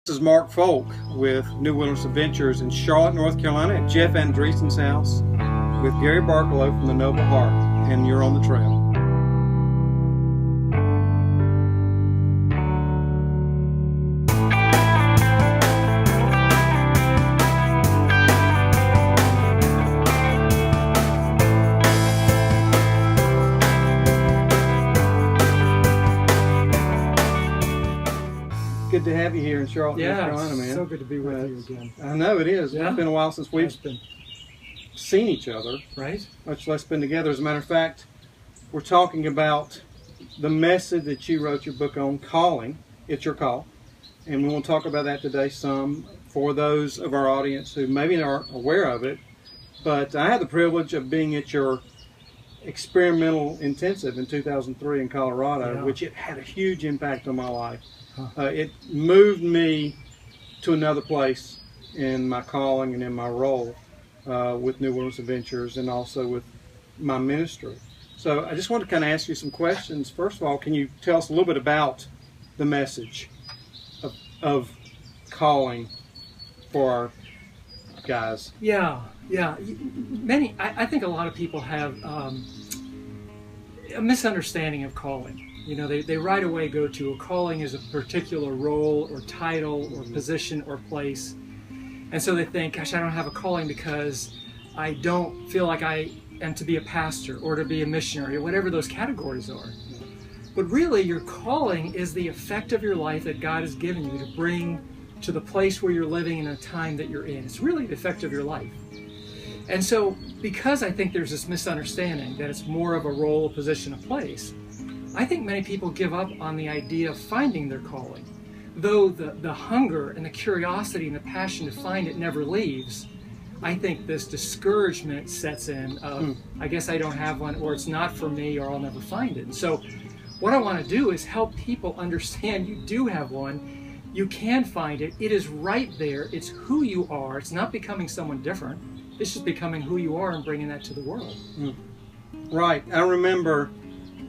This is Mark Folk with New Wilderness Adventures in Charlotte, North Carolina at Jeff Andreessen's house with Gary Barkalow from the Noble Heart, and you're on the trail. Good to have you here in Charlotte, North Carolina, man. So good to be with you again. I know it is. Yeah. It's been a while since we've seen each other, right? Much less been together. As a matter of fact, we're talking about the message that you wrote your book on, Calling. It's Your Call. And we want to talk about that today some for those of our audience who maybe aren't aware of it. But I had the privilege of being at your experimental intensive in 2003 in Colorado, which it had a huge impact on my life. It moved me to another place in my calling and in my role with New Wilderness Adventures and also with my ministry. So I just want to kind of ask you some questions. First of all, can you tell us a little bit about the message of calling for our guys? Yeah. I think a lot of people have a misunderstanding of calling. You know, they right away go to a calling as a particular role or title or position or place. And so they think, gosh, I don't have a calling because I don't feel like I am to be a pastor or to be a missionary or whatever those categories are. But really, your calling is the effect of your life that God has given you to bring to the place where you're living in a time that you're in. It's really the effect of your life. And so, because I think there's this misunderstanding that it's more of a role, a position, a place, I think many people give up on the idea of finding their calling. Though the hunger and the curiosity and the passion to find it never leaves, I think this discouragement sets in of, I guess I don't have one, or it's not for me, or I'll never find it. And so what I want to do is help people understand you do have one. You can find it. It is right there. It's who you are. It's not becoming someone different. It's just becoming who you are and bringing that to the world. Right. I remember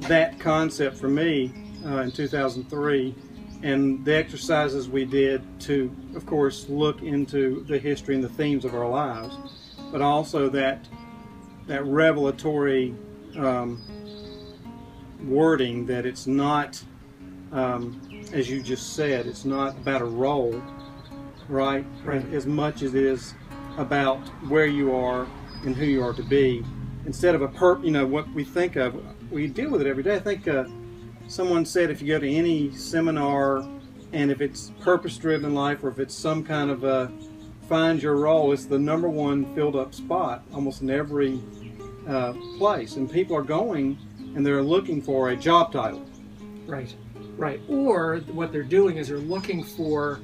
that concept for me in 2003 and the exercises we did to, of course, look into the history and the themes of our lives, but also that revelatory wording that it's not, as you just said, it's not about a role, right? As much as it is about where you are and who you are to be. Instead of what we think of, we deal with it every day. I think someone said if you go to any seminar and if it's purpose-driven life or if it's some kind of a find your role, it's the number one filled up spot almost in every place. And people are going and they're looking for a job title. Right. Or what they're doing is they're looking for,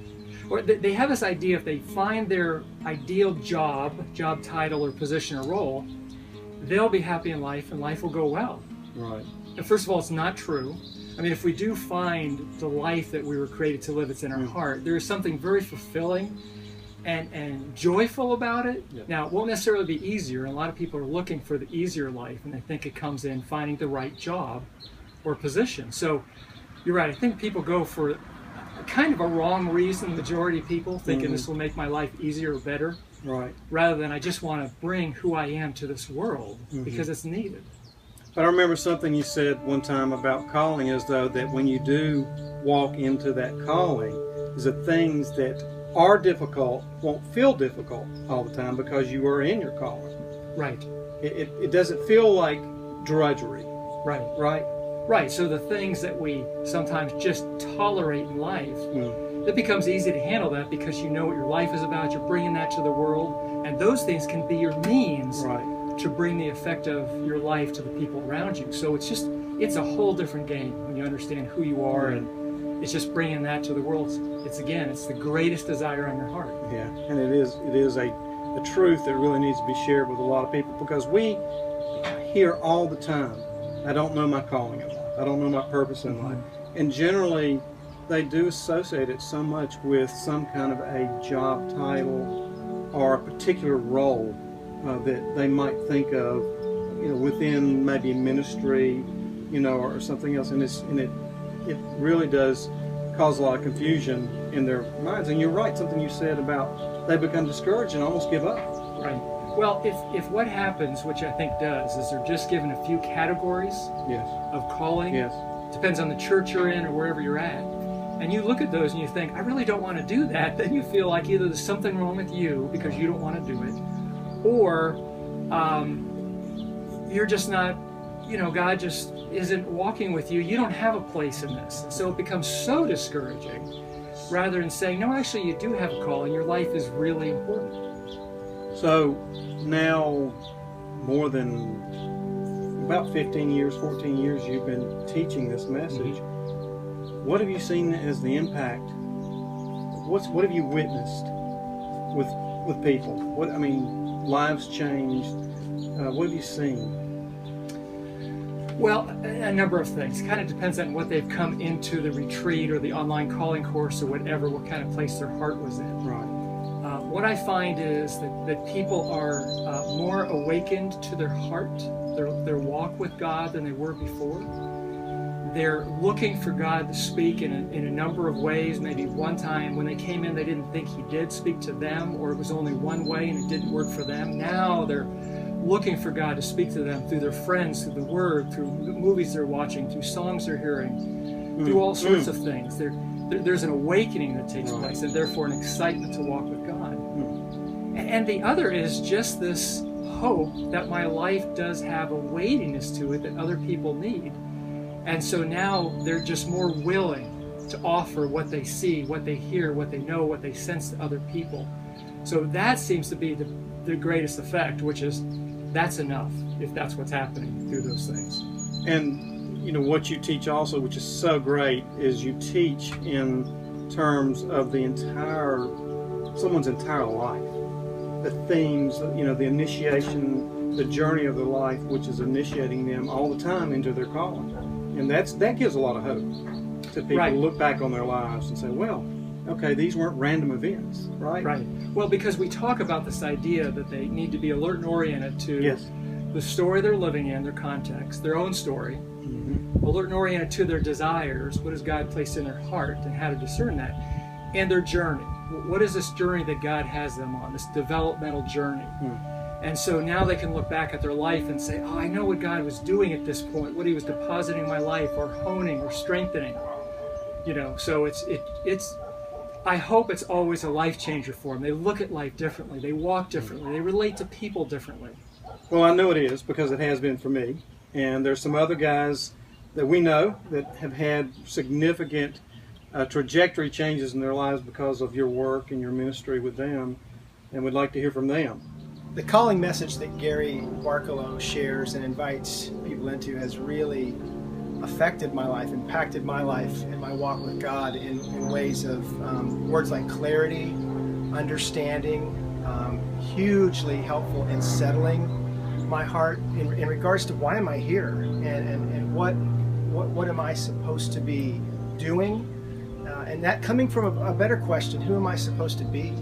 or they have this idea if they find their ideal job title or position or role, they'll be happy in life and life will go well. Right. And first of all, it's not true. I mean, if we do find the life that we were created to live, it's in our heart, there is something very fulfilling and joyful about it. Yeah. Now, it won't necessarily be easier, and a lot of people are looking for the easier life, and they think it comes in finding the right job or position. So, you're right, I think people go for kind of a wrong reason, the majority of people, thinking this will make my life easier or better. Right. Rather than I just want to bring who I am to this world because it's needed. But I remember something you said one time about calling is though that when you do walk into that calling is that things that are difficult won't feel difficult all the time because you are in your calling. Right. It doesn't feel like drudgery. Right. So the things that we sometimes just tolerate in life, it becomes easy to handle that because you know what your life is about, you're bringing that to the world, and those things can be your means to bring the effect of your life to the people around you. So it's a whole different game when you understand who you are, and it's just bringing that to the world. It's the greatest desire on your heart. Yeah, and it is a truth that really needs to be shared with a lot of people because we hear all the time, I don't know my calling in life, I don't know my purpose in life, and generally they do associate it so much with some kind of a job title or a particular role that they might think of, within maybe ministry, or something else. And it really does cause a lot of confusion in their minds. And you're right, something you said about they become discouraged and almost give up. Right. Well, if what happens, which I think does, is they're just given a few categories Yes. of calling. Yes. Depends on the church you're in or wherever you're at. And you look at those and you think, I really don't want to do that. Then you feel like either there's something wrong with you because you don't want to do it, or you're just not, God just isn't walking with you. You don't have a place in this. And so it becomes so discouraging rather than saying, no, actually you do have a call and your life is really important. So now more than about 15 years, 14 years you've been teaching this message. What have you seen as the impact? What have you witnessed with people? Lives changed. What have you seen? Well, a number of things. Kind of depends on what they've come into the retreat or the online calling course or whatever, what kind of place their heart was in. Right. What I find is that people are more awakened to their heart, their walk with God than they were before. They're looking for God to speak in a number of ways. Maybe one time when they came in, they didn't think He did speak to them, or it was only one way and it didn't work for them. Now they're looking for God to speak to them through their friends, through the Word, through movies they're watching, through songs they're hearing, through all sorts of things. There's an awakening that takes place, and therefore an excitement to walk with God. And the other is just this hope that my life does have a weightiness to it that other people need. And so now they're just more willing to offer what they see, what they hear, what they know, what they sense to other people. So that seems to be the greatest effect, which is that's enough if that's what's happening through those things. And what you teach also, which is so great, is you teach in terms of someone's entire life. The themes, the initiation, the journey of their life, which is initiating them all the time into their calling. And that gives a lot of hope to people to look back on their lives and say, well, okay, these weren't random events, right? Right. Well, because we talk about this idea that they need to be alert and oriented to the story they're living in, their context, their own story, alert and oriented to their desires, what has God placed in their heart, and how to discern that, and their journey. What is this journey that God has them on, this developmental journey? And so now they can look back at their life and say, oh, I know what God was doing at this point, what He was depositing in my life, or honing, or strengthening. So it's. I hope it's always a life changer for them. They look at life differently. They walk differently. They relate to people differently. Well, I know it is, because it has been for me. And there's some other guys that we know that have had significant trajectory changes in their lives because of your work and your ministry with them, and we'd like to hear from them. The calling message that Gary Barkalow shares and invites people into has really affected my life, impacted my life and my walk with God in ways of words like clarity, understanding, hugely helpful in settling my heart in regards to why am I here, and what am I supposed to be doing, and that coming from a better question, who am I supposed to be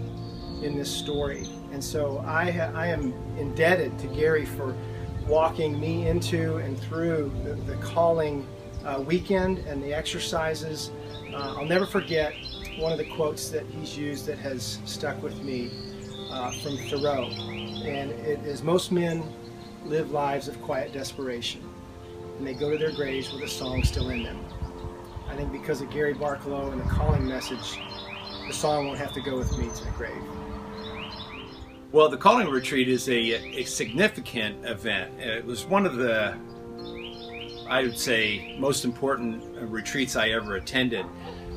in this story? And so I am indebted to Gary for walking me into and through the calling weekend and the exercises. I'll never forget one of the quotes that he's used that has stuck with me from Thoreau, and it is, most men live lives of quiet desperation, and they go to their graves with a song still in them. I think because of Gary Barkalow and the calling message, the song won't have to go with me to the grave. Well, the Calling Retreat is a significant event. It was one of the, I would say, most important retreats I ever attended,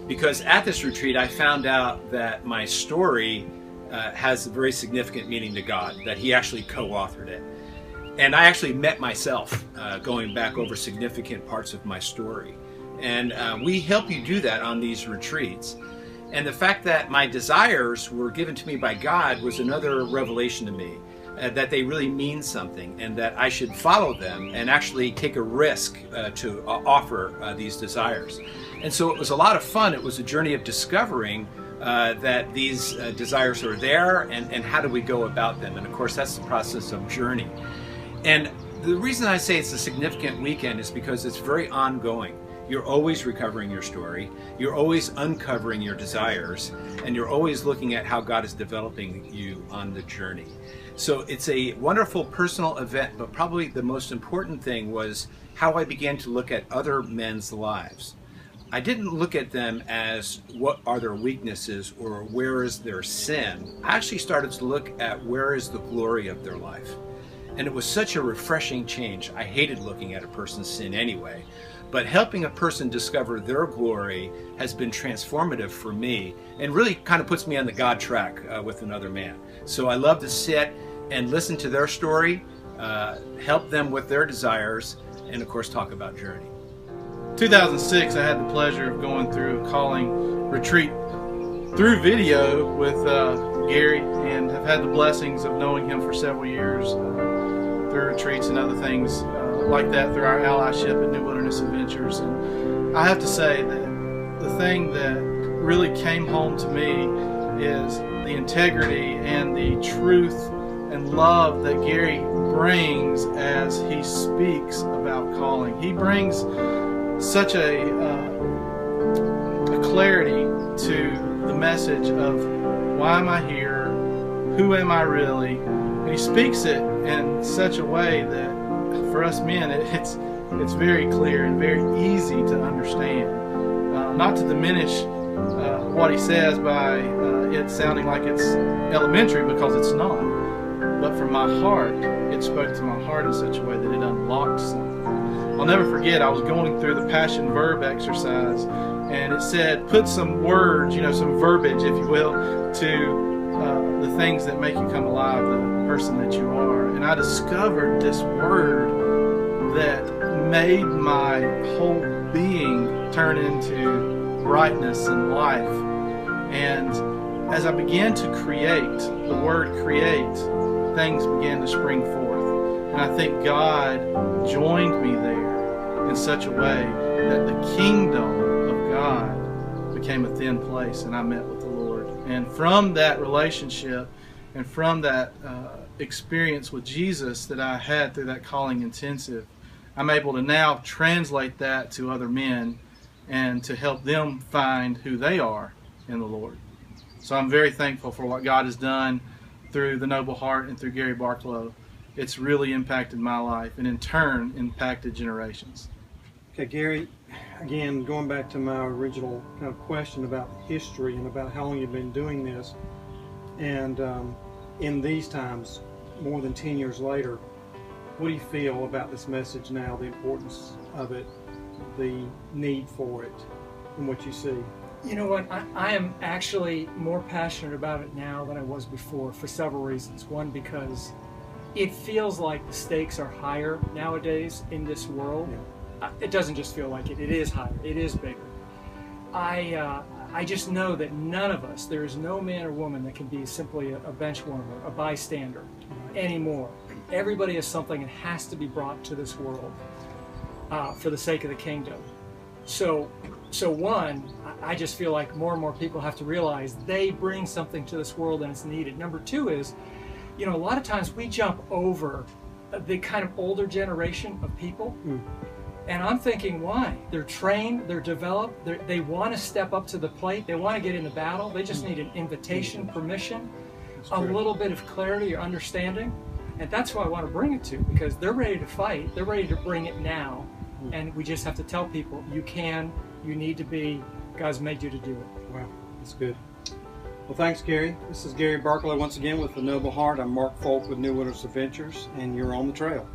because at this retreat I found out that my story has a very significant meaning to God, that He actually co-authored it. And I actually met myself going back over significant parts of my story. And we help you do that on these retreats. And the fact that my desires were given to me by God was another revelation to me, that they really mean something and that I should follow them and actually take a risk to offer these desires. And so it was a lot of fun. It was a journey of discovering that these desires are there, and how do we go about them. And of course, that's the process of journey. And the reason I say it's a significant weekend is because it's very ongoing. You're always recovering your story. You're always uncovering your desires, and you're always looking at how God is developing you on the journey. So it's a wonderful personal event, but probably the most important thing was how I began to look at other men's lives. I didn't look at them as what are their weaknesses or where is their sin. I actually started to look at where is the glory of their life. And it was such a refreshing change. I hated looking at a person's sin anyway, but helping a person discover their glory has been transformative for me and really kind of puts me on the God track with another man. So I love to sit and listen to their story, help them with their desires, and of course talk about journey. 2006, I had the pleasure of going through a calling retreat through video with Gary, and have had the blessings of knowing him for several years through retreats and other things like that through our allyship at New Wilderness Adventures. And I have to say that the thing that really came home to me is the integrity and the truth and love that Gary brings as he speaks about calling. He brings such a clarity to the message of why am I here, who am I really, and he speaks it in such a way that for us men it's very clear and very easy to understand. Not to diminish what he says by it sounding like it's elementary, because it's not, but from my heart it spoke to my heart in such a way that it unlocked something. I'll never forget, I was going through the passion verb exercise, and it said put some words, some verbiage, if you will, to the things that make you come alive, the person that you are. And I discovered this word that made my whole being turn into brightness and life. And as I began to create, the word create, things began to spring forth. And I think God joined me there in such a way that the kingdom of God became a thin place, and I met with the Lord. And from that relationship and from that experience with Jesus that I had through that calling intensive, I'm able to now translate that to other men and to help them find who they are in the Lord. So I'm very thankful for what God has done through the Noble Heart and through Gary Barkalow. It's really impacted my life, and in turn impacted generations. Okay, Gary, again, going back to my original kind of question about history and about how long you've been doing this, and in these times, more than 10 years later, what do you feel about this message now, the importance of it, the need for it, and what you see? You know what, I am actually more passionate about it now than I was before for several reasons. One, because it feels like the stakes are higher nowadays in this world. Yeah. It doesn't just feel like it is higher, it is bigger. I just know that none of us, there is no man or woman that can be simply a bench warmer, a bystander anymore. Everybody has something that has to be brought to this world for the sake of the kingdom. So one, I just feel like more and more people have to realize they bring something to this world and it's needed. Number two is, a lot of times we jump over the kind of older generation of people. And I'm thinking, why? They're trained, they're developed, they want to step up to the plate, they want to get in the battle, they just need an invitation, permission, a little bit of clarity or understanding. And that's who I want to bring it to, because they're ready to fight, they're ready to bring it now. And we just have to tell people, you can, you need to be, God's made you to do it. Wow, that's good. Well, thanks, Gary. This is Gary Barkalow once again with the Noble Heart. I'm Mark Folk with New Wilderness Adventures, and you're on the trail.